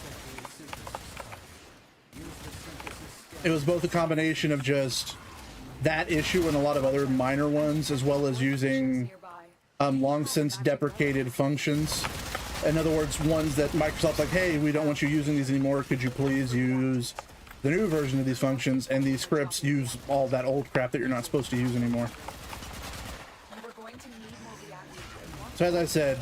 It was both a combination of just that issue and a lot of other minor ones, as well as using long since deprecated functions. In other words, ones that Microsoft's like, hey, we don't want you using these anymore. Could you please use the new version of these functions? And these scripts use all that old crap that you're not supposed to use anymore. So as I said,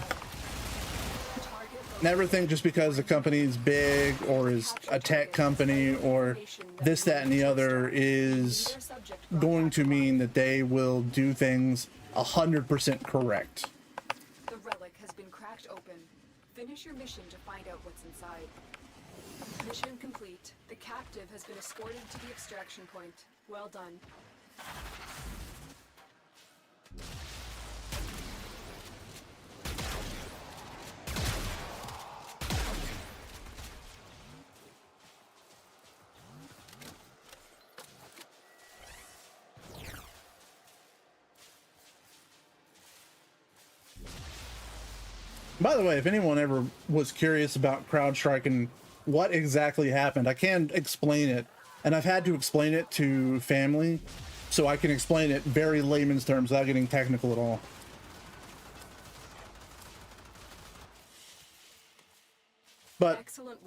never think just because a company is big or is a tech company or this, that, and the other is going to mean that they will do things 100% correct. The relic has been cracked open. Finish your mission to find out what's inside. Mission complete. The captive has been escorted to the extraction point. Well done. By the way, if anyone ever was curious about CrowdStrike and what exactly happened, I can explain it. And I've had to explain it to family, so I can explain it very layman's terms without getting technical at all. But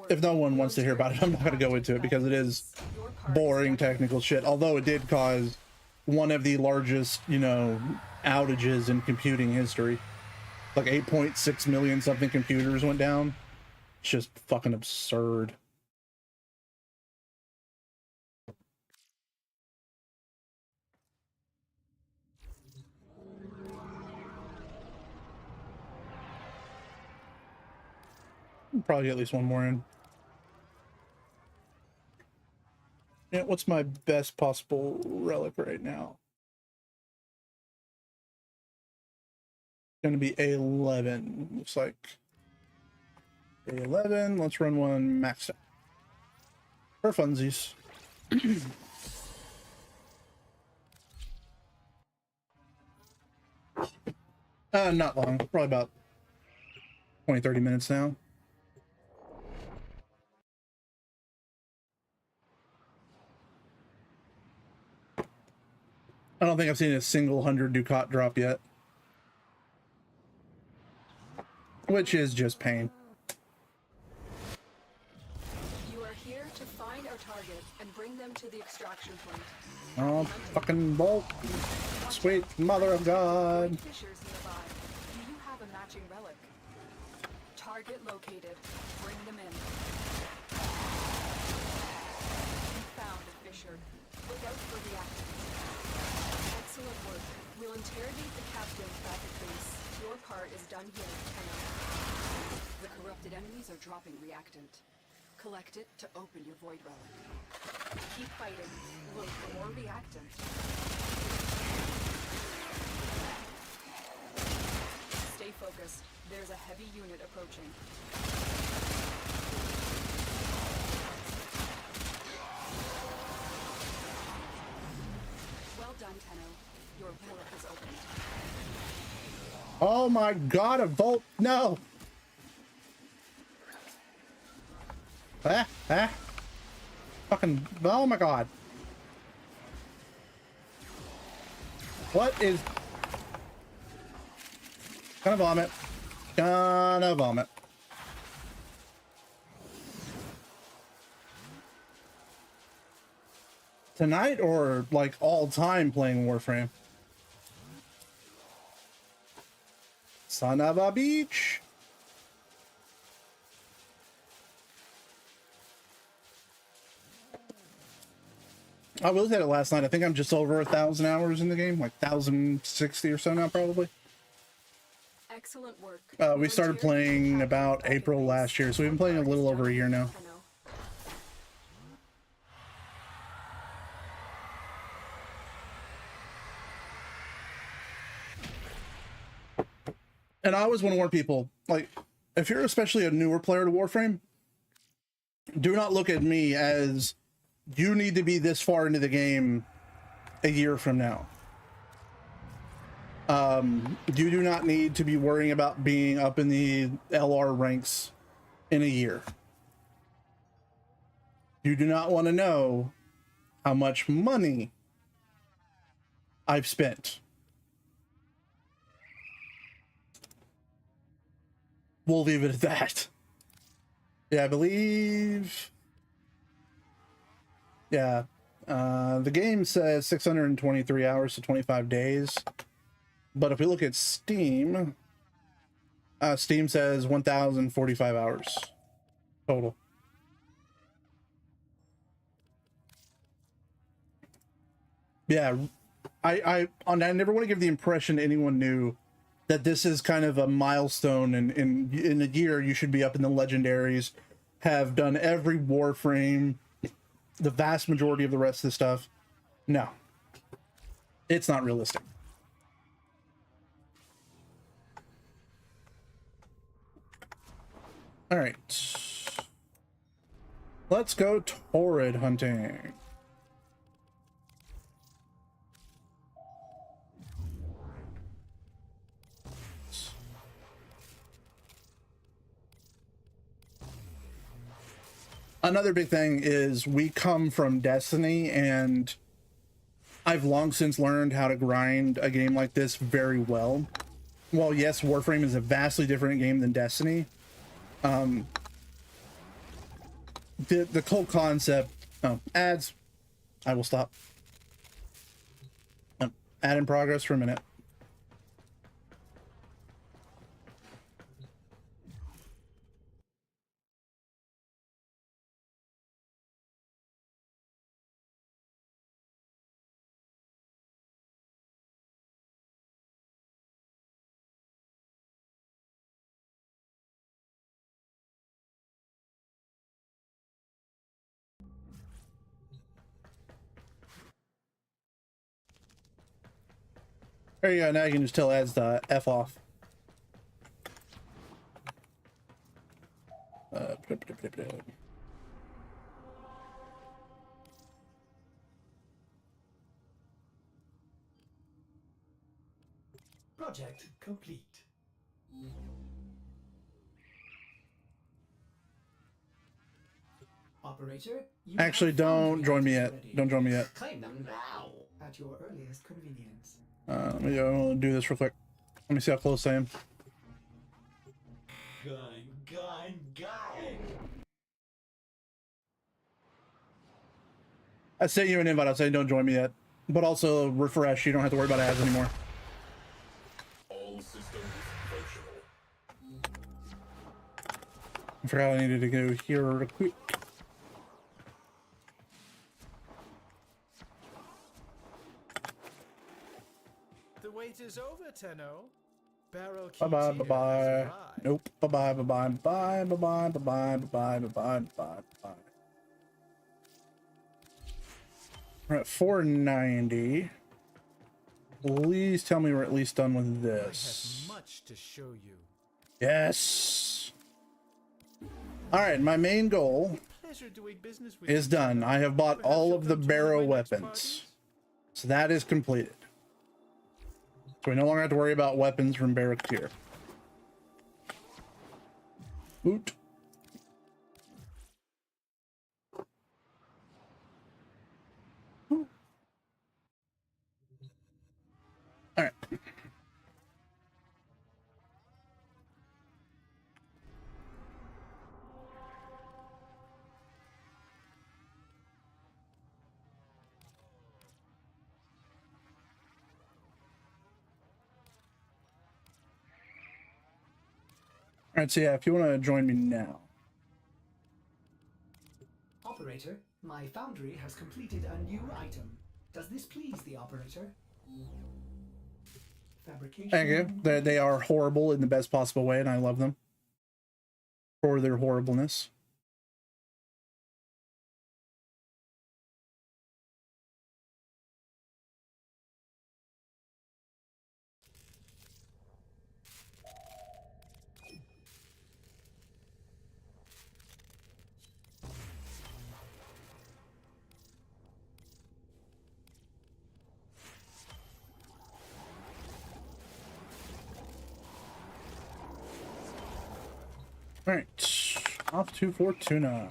if no one wants to hear about it, I'm not going to go into it because it is boring technical shit. Although it did cause one of the largest, you know, outages in computing history. Like 8.6 million something computers went down. It's just fucking absurd. Probably get at least one more in. Yeah, what's my best possible relic right now? Going to be A11. Looks like A11. Let's run one maxed out for funsies. Not long. Probably about 20-30 minutes now. I don't think I've seen a single 100 Ducat drop yet. Which is just pain. You are here to find our target and bring them to the extraction point. Oh, fucking bolt. Sweet mother of God. Fissures nearby. Do you have a matching relic? Target located. Bring them in. You found a fissure. Look out for reactants. Excellent work. We'll interrogate the captive back at base. Your part is done here, Tenno. The corrupted enemies are dropping reactant. Collect it to open your void relic. Keep fighting. Look for more reactant. Stay focused. There's a heavy unit approaching. Well done, Tenno. Your relic is opened. Oh my God, a bolt. No. Fucking, oh my God. What is... Gonna vomit. Gonna vomit. Tonight or like all time playing Warframe? Son of a bitch. I looked at it last night. I think I'm just over 1,000 hours in the game, like 1,060 or so now, probably. Excellent work. We started playing about April last year, so we've been playing a little over a year now. And I always want to warn people, like, if you're especially a newer player to Warframe, do not look at me as you need to be this far into the game a year from now. You do not need to be worrying about being up in the LR ranks in a year. You do not want to know how much money I've spent. We'll leave it at that. Yeah, I believe. Yeah. The game says 623 hours to 25 days. But if we look at Steam, Steam says 1,045 hours total. Yeah, I never want to give the impression anyone knew that this is kind of a milestone, and in a year you should be up in the legendaries, have done every Warframe, the vast majority of the rest of the stuff. No, it's not realistic. All right, let's go torrid hunting. Another big thing is we come from Destiny, and I've long since learned how to grind a game like this very well. Well, yes, Warframe is a vastly different game than Destiny. The whole concept. Oh, ads. I will stop. Ad in progress for a minute. There you go. Now you can just tell ads to F off. Project complete. Operator, you Actually, have don't found join me items yet. ready. Don't join me yet. Claim them now at your earliest convenience. Let me go do this real quick. Let me see how close I am. Gun. I sent you an invite. I was saying don't join me yet, but also refresh. You don't have to worry about ads anymore. All systems functional. I forgot I needed to go here real quick. The wait is over, Tenno. Barrel Bye bye, Key bye Tier has bye. arrived. Nope. Bye bye, bye bye, bye bye, bye bye, bye bye, bye bye, bye bye. We're at 490. Please tell me we're at least done with I this. have much to show you. Yes. All right, my main goal Pleasure doing business with is you, done. Tenno. I have bought Perhaps all you'll of the come to barrow my next weapons. parties? So that is completed. So we no longer have to worry about weapons from barrack tier. Boot. All right. All right, so yeah, if you want to join me now. Operator, my foundry has completed a new item. Does this please the operator? Fabrication. Thank you. They are horrible in the best possible way, and I love them for their horribleness. All right, off to Fortuna.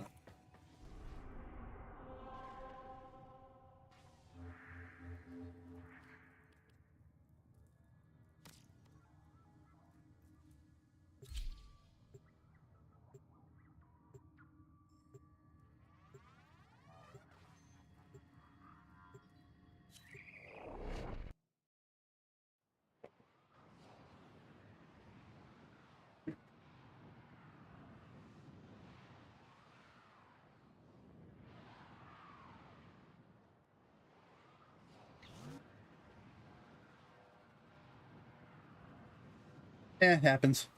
Yeah, it happens.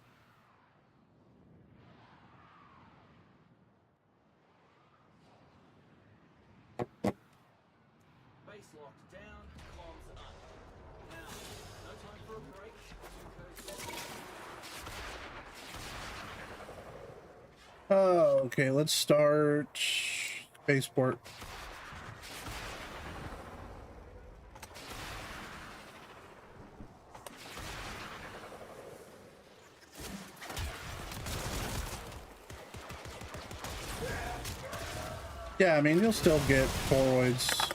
Base locked down, comms up. Now, no time for a break. Oh, okay, let's start spaceport. Yeah, I mean, you'll still get toroids.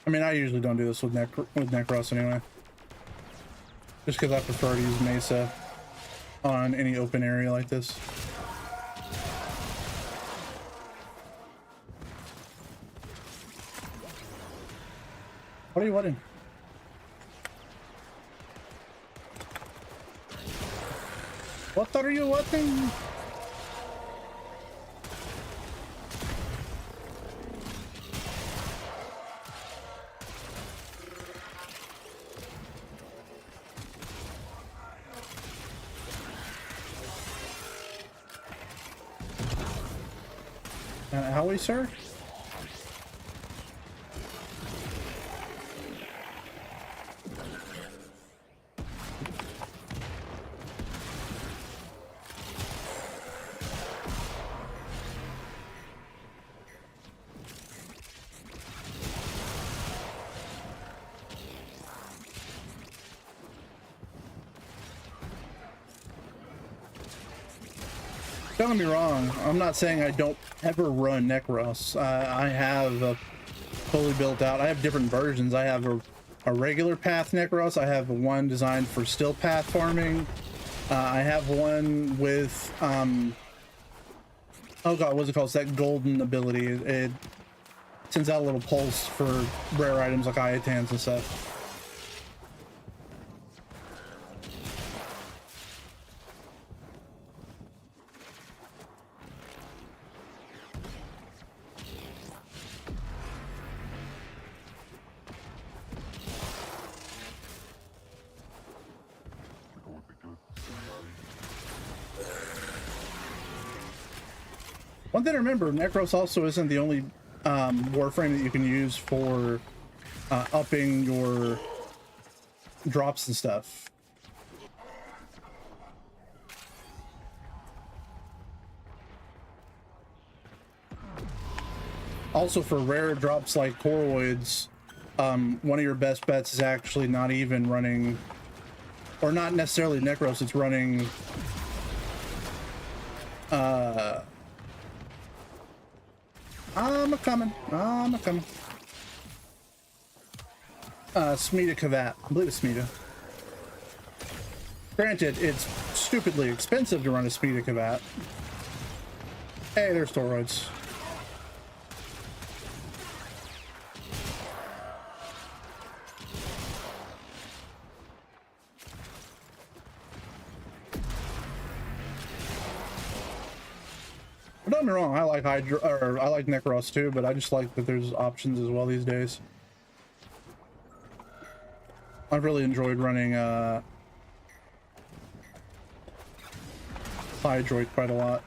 I mean, I usually don't do this with Necros anyway. Just because I prefer to use Mesa on any open area like this. What are you wanting? What are you wanting? Howie, sir? Don't get me wrong, I'm not saying I don't ever run Necros. I have a fully built out, I have different versions. I have a regular path Necros, I have one designed for still path farming. I have one with, oh god, what's it called? It's that golden ability. It sends out a little pulse for rare items like Iotans and stuff. One thing to remember, Necros also isn't the only Warframe that you can use for upping your drops and stuff. Also, for rare drops like toroids, one of your best bets is actually not even running, or not necessarily Necros, it's running I'm a coming. Smita Kavat. I believe it's Smita. Granted, it's stupidly expensive to run a Smita Kavat. Hey, there's toroids. Don't get me wrong, I like Hydra, or I like Necros too, but I just like that there's options as well these days. I've really enjoyed running Hydroid quite a lot.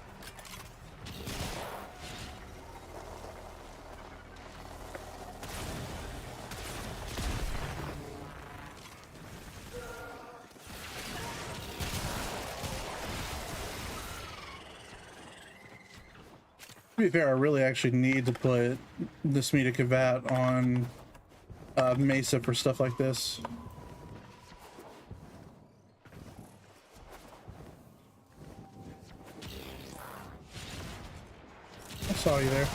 To be fair, I really actually need to put the Smita Kavat on Mesa for stuff like this. saw you there.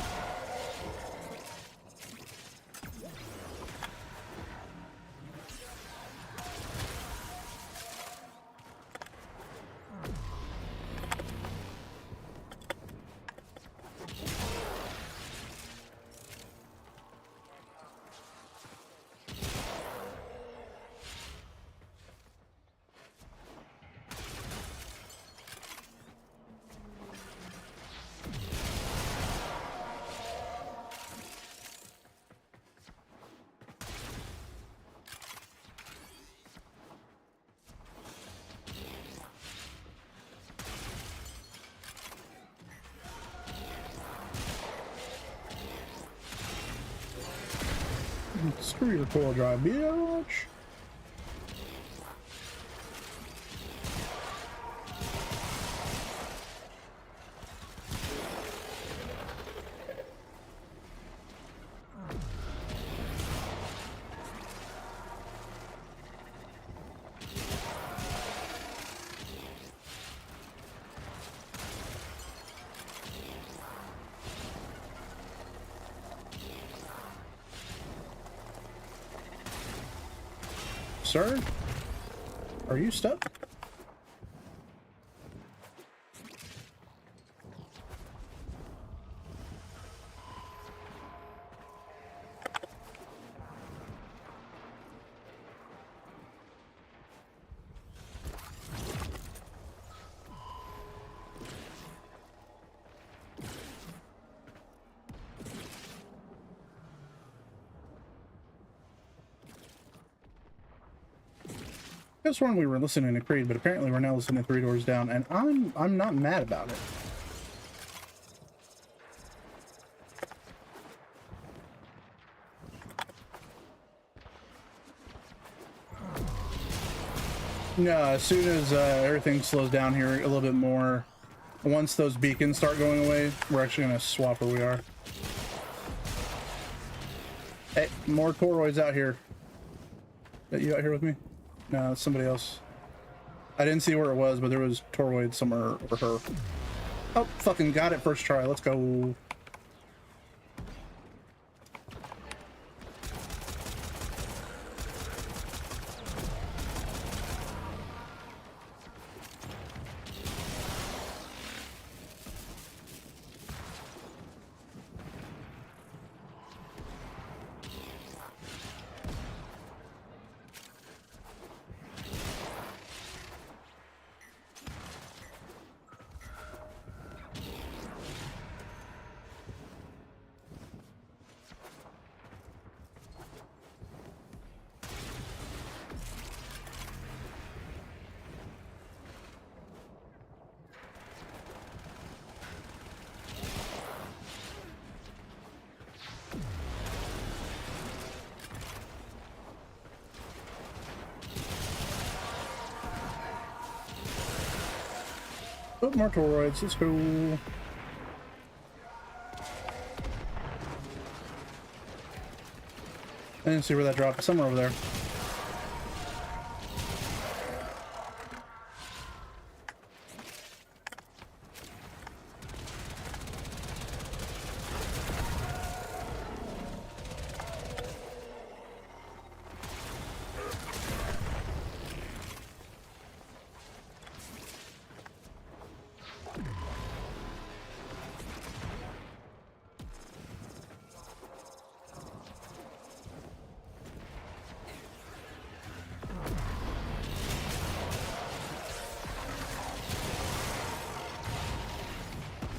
Screw your coil drive, bitch. Sir? Are you stuck? I was wondering we were listening to Creed, but apparently we're now listening to Three Doors Down, and I'm not mad about it. No, as soon as everything slows down here a little bit more, once those beacons start going away, we're actually gonna swap where we are. Hey, more toroids out here. Are you out here with me? No, it's somebody else. I didn't see where it was, but there was toroid somewhere over her. Oh, fucking got it first try. Let's go. Oh, more toroids. Let's go. I didn't see where that dropped. Somewhere over there.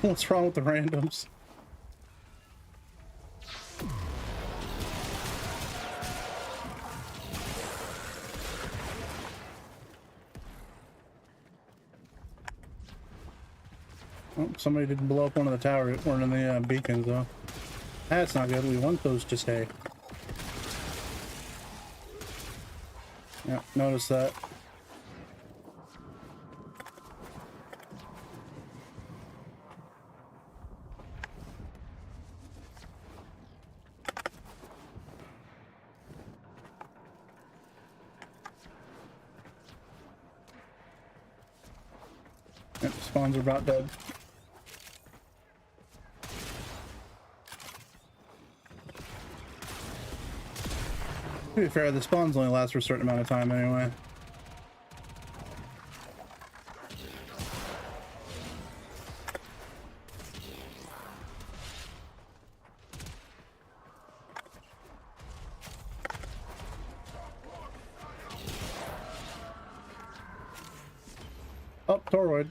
What's wrong with the randoms? Oh, somebody didn't blow up one of the towers, one of the beacons, though. That's not good. We want those to stay. Yeah, notice that. Yep, spawns are about dead. To be fair, the spawns only last for a certain amount of time anyway. Oh, Toroid.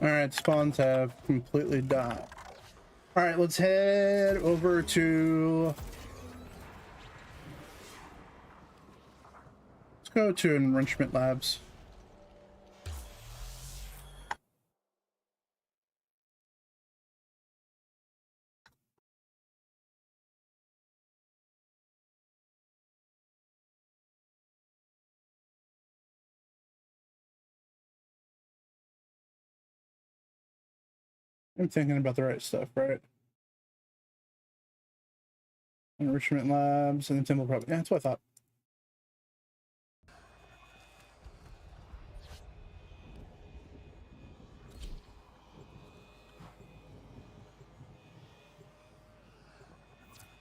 Alright, spawns have completely died. Alright, let's head over to... Let's go to Enrichment Labs. I'm thinking about the right stuff, right? Enrichment Labs and the Temple Property. Yeah, that's what I thought.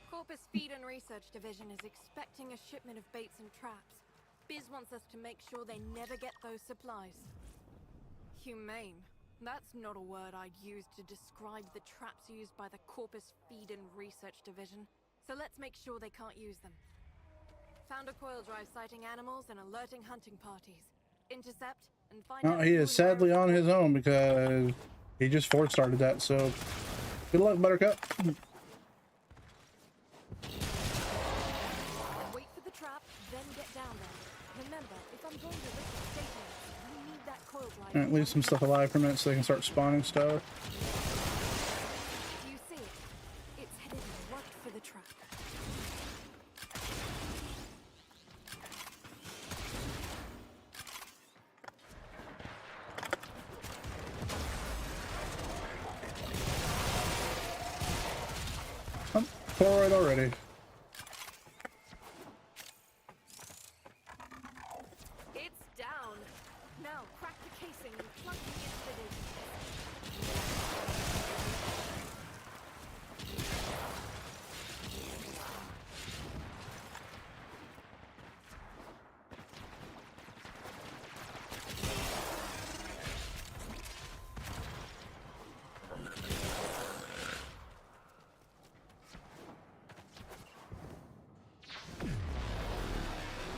Corpus Feed and Research Division is expecting a shipment of baits and traps. Biz wants us to make sure they never get those supplies. Humane. That's not a word I'd use to describe the traps used by the Corpus Feed and Research Division, so let's make sure they can't use them. Found a coil drive sighting animals and alerting hunting parties. Intercept and find out... He is sadly on his own because he just force-started that, so good luck, Buttercup. Wait for the trap, then get down there. Remember, if I'm going to risk the station, we need that coil drive. Alright, leave some stuff alive for a minute so they can start spawning stuff. You see it? It's headed right for the trap. Toroid already. It's down. Now crack the casing and plug the incident.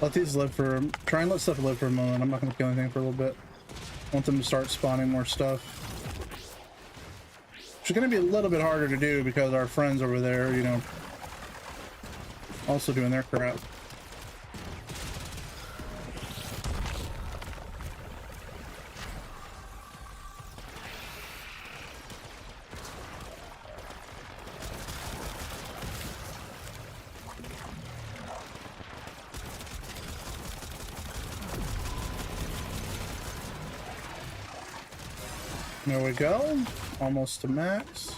Let these live for... Try and let stuff live for a moment. I'm not going to kill anything for a little bit. I want them to start spawning more stuff. Which is going to be a little bit harder to do because our friends over there, you know, also doing their crap. There we go. Almost to max.